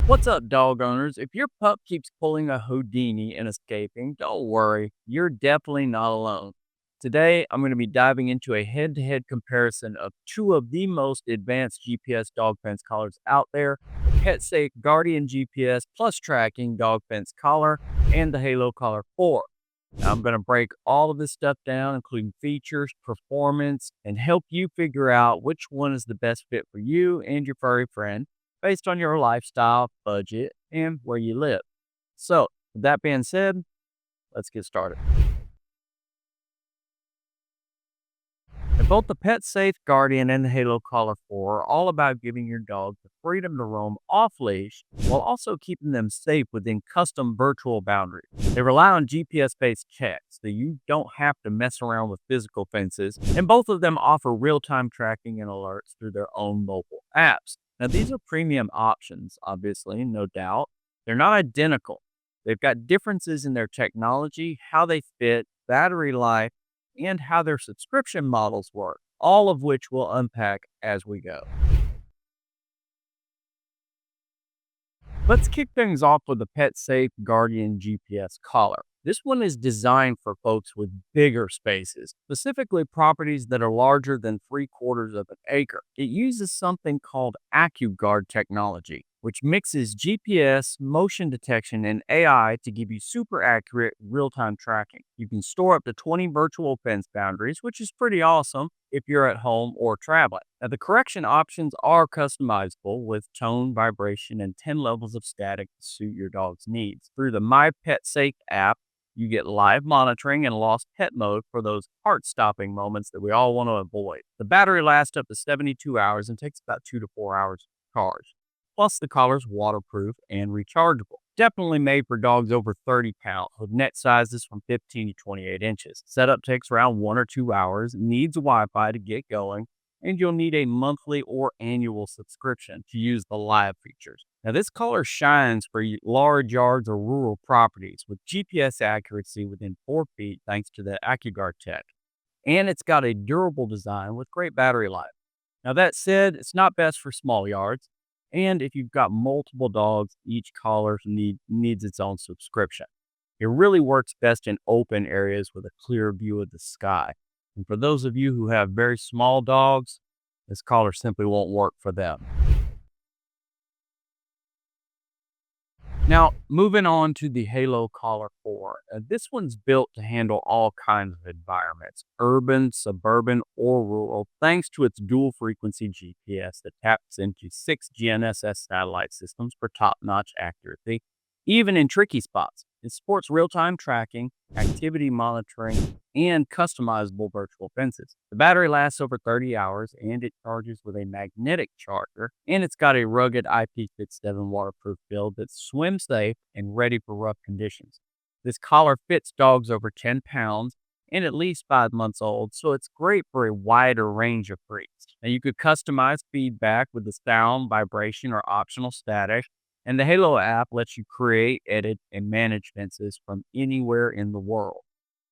What's up, dog owners? If your pup keeps pulling a Houdini and escaping, don't worry, you're definitely not alone. Today, I'm going to be diving into a head to head comparison of two of the most advanced GPS dog fence collars out there: the PetSafe Guardian GPS Plus Tracking Dog Fence Collar and the Halo Collar 4. Now, I'm going to break all of this stuff down, including features, performance, and help you figure out which one is the best fit for you and your furry friend based on your lifestyle, budget, and where you live. So, with that being said, let's get started. And both the Pet Safe Guardian and the Halo Collar 4 are all about giving your dog the freedom to roam off leash while also keeping them safe within custom virtual boundaries. They rely on GPS based checks, so you don't have to mess around with physical fences, and both of them offer real time tracking and alerts through their own mobile apps. Now, these are premium options, obviously, no doubt. They're not identical. They've got differences in their technology, how they fit, battery life, and how their subscription models work, all of which we'll unpack as we go. Let's kick things off with the PetSafe Guardian GPS collar. This one is designed for folks with bigger spaces, specifically properties that are larger than 3/4 of an acre. It uses something called AccuGuard technology, which mixes GPS, motion detection, and AI to give you super accurate real time tracking. You can store up to 20 virtual fence boundaries, which is pretty awesome if you're at home or traveling. Now, the correction options are customizable with tone, vibration, and 10 levels of static to suit your dog's needs. Through the My Pet Safe app, you get live monitoring and lost pet mode for those heart stopping moments that we all want to avoid. The battery lasts up to 72 hours and takes about 2 to 4 hours to charge. Plus, the collar's waterproof and rechargeable. Definitely made for dogs over 30 pounds with neck sizes from 15 to 28 inches. Setup takes around 1 or 2 hours, needs Wi Fi to get going, and you'll need a monthly or annual subscription to use the live features. Now, this collar shines for large yards or rural properties with GPS accuracy within 4 feet thanks to the AccuGuard tech. And it's got a durable design with great battery life. Now, that said, it's not best for small yards. And if you've got multiple dogs, each collar needs its own subscription. It really works best in open areas with a clear view of the sky. And for those of you who have very small dogs, this collar simply won't work for them. Now, moving on to the Halo Collar 4. This one's built to handle all kinds of environments, urban, suburban, or rural, thanks to its dual frequency GPS that taps into 6 GNSS satellite systems for top notch accuracy, even in tricky spots. It supports real time tracking, activity monitoring, and customizable virtual fences. The battery lasts over 30 hours and it charges with a magnetic charger. And it's got a rugged IP67 waterproof build that's swim safe and ready for rough conditions. This collar fits dogs over 10 pounds and at least 5 months old, so it's great for a wider range of breeds. Now, you could customize feedback with the sound, vibration, or optional static. And the Halo app lets you create, edit, and manage fences from anywhere in the world.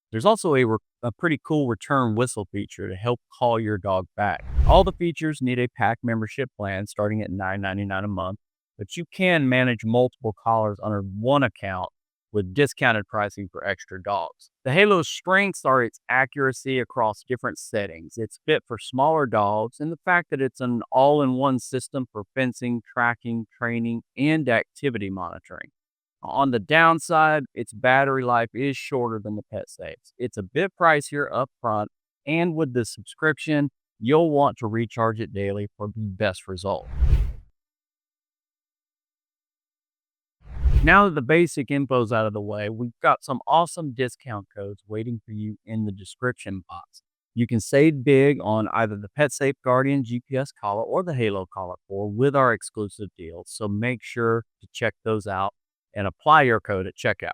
There's also a pretty cool return whistle feature to help call your dog back. All the features need a pack membership plan starting at $9.99 a month, but you can manage multiple collars under one account with discounted pricing for extra dogs. The Halo's strengths are its accuracy across different settings. It's fit for smaller dogs, and the fact that it's an all in one system for fencing, tracking, training, and activity monitoring. On the downside, its battery life is shorter than the PetSafe's. It's a bit pricier up front, and with the subscription, you'll want to recharge it daily for the best result. Now that the basic info's out of the way, we've got some awesome discount codes waiting for you in the description box. You can save big on either the PetSafe Guardian GPS collar or the Halo Collar 4 with our exclusive deals, so make sure to check those out and apply your code at checkout.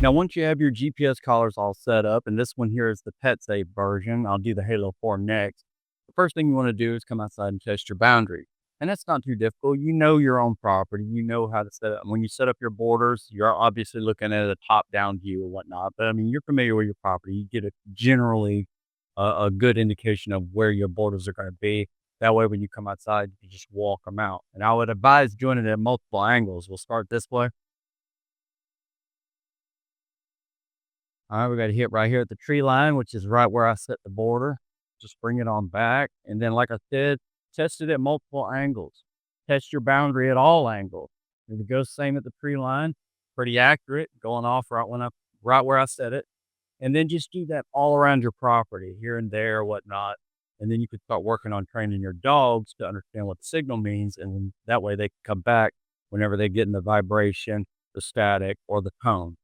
Now, once you have your GPS collars all set up, and this one here is the PetSafe version, I'll do the Halo 4 next. The first thing you want to do is come outside and test your boundary. And that's not too difficult. You know your own property. You know how to set up. When you set up your borders, you're obviously looking at a top-down view or whatnot. But I mean, you're familiar with your property. You get a generally a good indication of where your borders are going to be. That way, when you come outside, you just walk them out. And I would advise doing it at multiple angles. We'll start this way. All right, we got to hit right here at the tree line, which is right where I set the border. Just bring it on back. And then, like I said, test it at multiple angles. Test your boundary at all angles. If it goes same at the tree line, pretty accurate, going off right where I set it. And then just do that all around your property, here and there, whatnot. And then you could start working on training your dogs to understand what the signal means. And that way they can come back whenever they get in the vibration, the static, or the tone.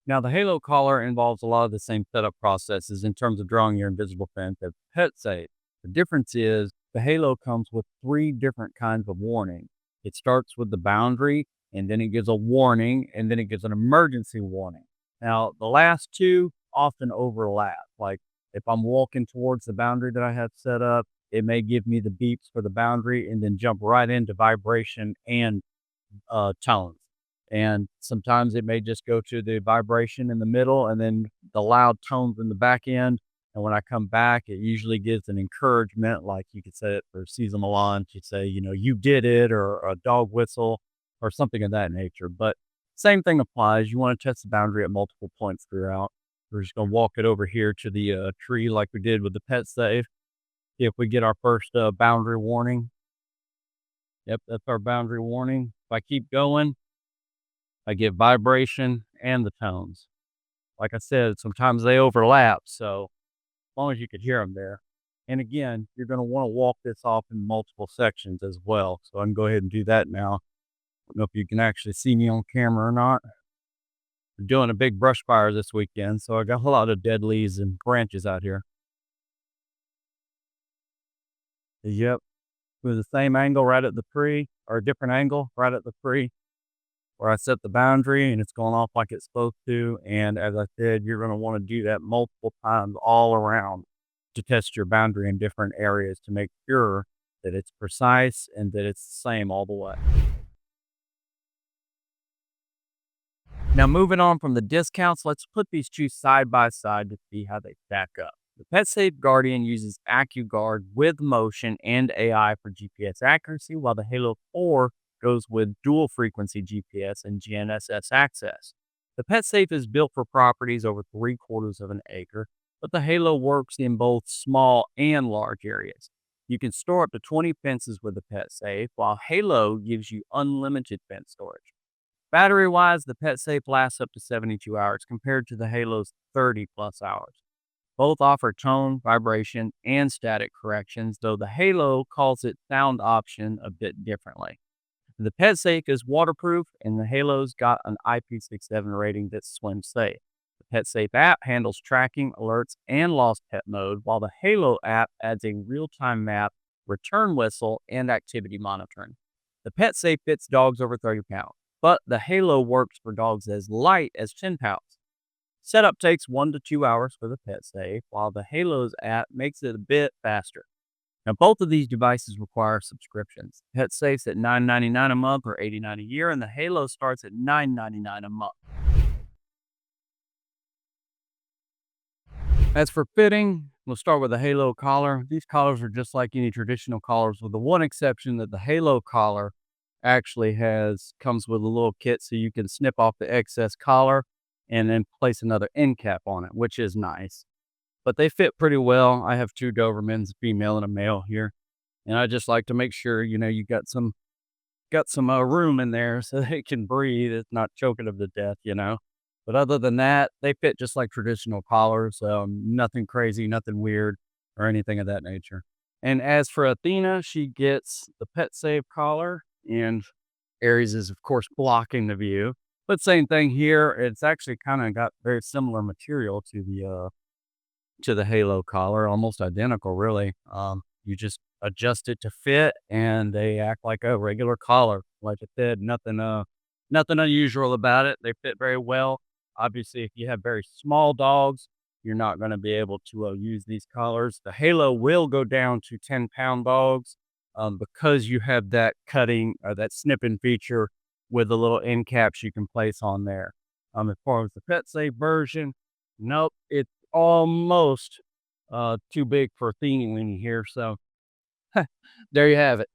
Now, the halo collar involves a lot of the same setup processes in terms of drawing your invisible fence as PetSafe. The difference is the halo comes with three different kinds of warning. It starts with the boundary, and then it gives a warning, and then it gives an emergency warning. Now, the last two often overlap. Like if I'm walking towards the boundary that I have set up, it may give me the beeps for the boundary and then jump right into vibration and tones. And sometimes it may just go to the vibration in the middle and then the loud tones in the back end. And when I come back, it usually gives an encouragement, like you could say it for seasonal launch. You say, you did it, or a dog whistle, or something of that nature. But same thing applies. You want to test the boundary at multiple points throughout. We're just going to walk it over here to the tree like we did with the PetSafe. If we get our first boundary warning. Yep, that's our boundary warning. If I keep going, I get vibration and the tones. Like I said, sometimes they overlap, so as long as you could hear them there. And again, you're going to want to walk this off in multiple sections as well. So I can go ahead and do that now. I don't know if you can actually see me on camera or not. We're doing a big brush fire this weekend, so I got a lot of dead leaves and branches out here. Yep, with the same angle right at the tree, or a different angle right at the tree, where I set the boundary and it's going off like it's supposed to. And as I said, you're going to want to do that multiple times all around to test your boundary in different areas to make sure that it's precise and that it's the same all the way. Now, moving on from the discounts, let's put these two side by side to see how they stack up. The PetSafe Guardian uses AccuGuard with motion and AI for GPS accuracy, while the Halo 4 goes with dual frequency GPS and GNSS access. The PetSafe is built for properties over 3/4 of an acre, but the Halo works in both small and large areas. You can store up to 20 fences with the PetSafe, while Halo gives you unlimited fence storage. Battery wise, the PetSafe lasts up to 72 hours compared to the Halo's 30 plus hours. Both offer tone, vibration, and static corrections, though the Halo calls it sound option a bit differently. The PetSafe is waterproof, and the Halo's got an IP67 rating that's swim safe. The PetSafe app handles tracking, alerts, and lost pet mode, while the Halo app adds a real-time map, return whistle, and activity monitoring. The PetSafe fits dogs over 30 pounds, but the Halo works for dogs as light as 10 pounds. Setup takes 1 to 2 hours for the PetSafe, while the Halo's app makes it a bit faster. Now, both of these devices require subscriptions. PetSafe's at $9.99 a month or $89 a year, and the Halo starts at $9.99 a month. As for fitting, we'll start with the Halo collar. These collars are just like any traditional collars, with the one exception that the Halo collar actually comes with a little kit so you can snip off the excess collar and then place another end cap on it, which is nice. But they fit pretty well. I have two Dobermans, a female and a male here. And I just like to make sure, you got some room in there so they can breathe. It's not choking them to death. But other than that, they fit just like traditional collars. Nothing crazy, nothing weird or anything of that nature. And as for Athena, she gets the PetSafe collar, and Aries is, of course, blocking the view. But same thing here. It's actually kind of got very similar material to the Halo collar, almost identical, really. You just adjust it to fit, and they act like a regular collar. Like I said, nothing unusual about it. They fit very well. Obviously, if you have very small dogs, you're not going to be able to use these collars. The Halo will go down to 10-pound dogs because you have that cutting or that snipping feature with the little end caps you can place on there. As far as the PetSafe version, nope, it's almost too big for a teeny weeny here. So There you have it.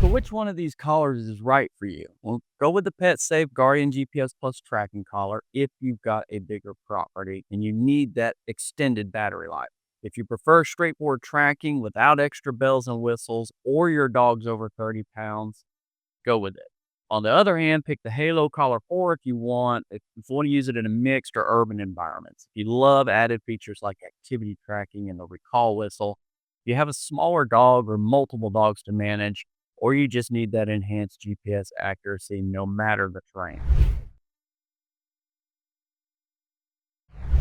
So which one of these collars is right for you? Well, go with the PetSafe Guardian GPS Plus tracking collar if you've got a bigger property and you need that extended battery life. If you prefer straightforward tracking without extra bells and whistles, or your dog's over 30 pounds, go with it. On the other hand, pick the Halo Collar 4 if you want to use it in a mixed or urban environments. If you love added features like activity tracking and the recall whistle, if you have a smaller dog or multiple dogs to manage, or you just need that enhanced GPS accuracy no matter the terrain.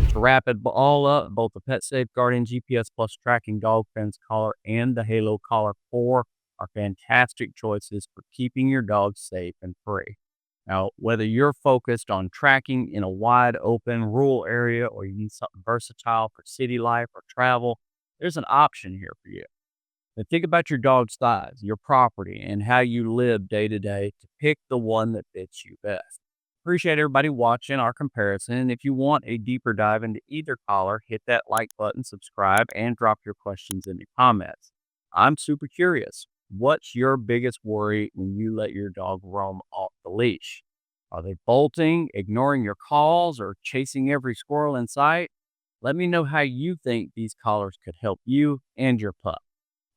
To wrap it all up, both the PetSafe Guardian GPS Plus tracking dog fence collar and the Halo Collar 4 are fantastic choices for keeping your dog safe and free. Now, whether you're focused on tracking in a wide open rural area or you need something versatile for city life or travel, there's an option here for you. But think about your dog's size, your property, and how you live day to day to pick the one that fits you best. Appreciate everybody watching our comparison. And if you want a deeper dive into either collar, hit that like button, subscribe, and drop your questions in the comments. I'm super curious. What's your biggest worry when you let your dog roam off the leash? Are they bolting, ignoring your calls, or chasing every squirrel in sight? Let me know how you think these collars could help you and your pup.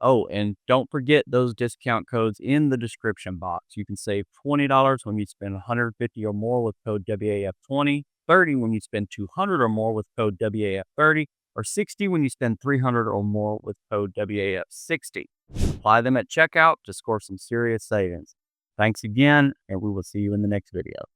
Oh, and don't forget those discount codes in the description box. You can save $20 when you spend 150 or more with code WAF20, 30 when you spend 200 or more with code WAF30, or 60 when you spend 300 or more with code WAF60. Apply them at checkout to score some serious savings. Thanks again, and we will see you in the next video.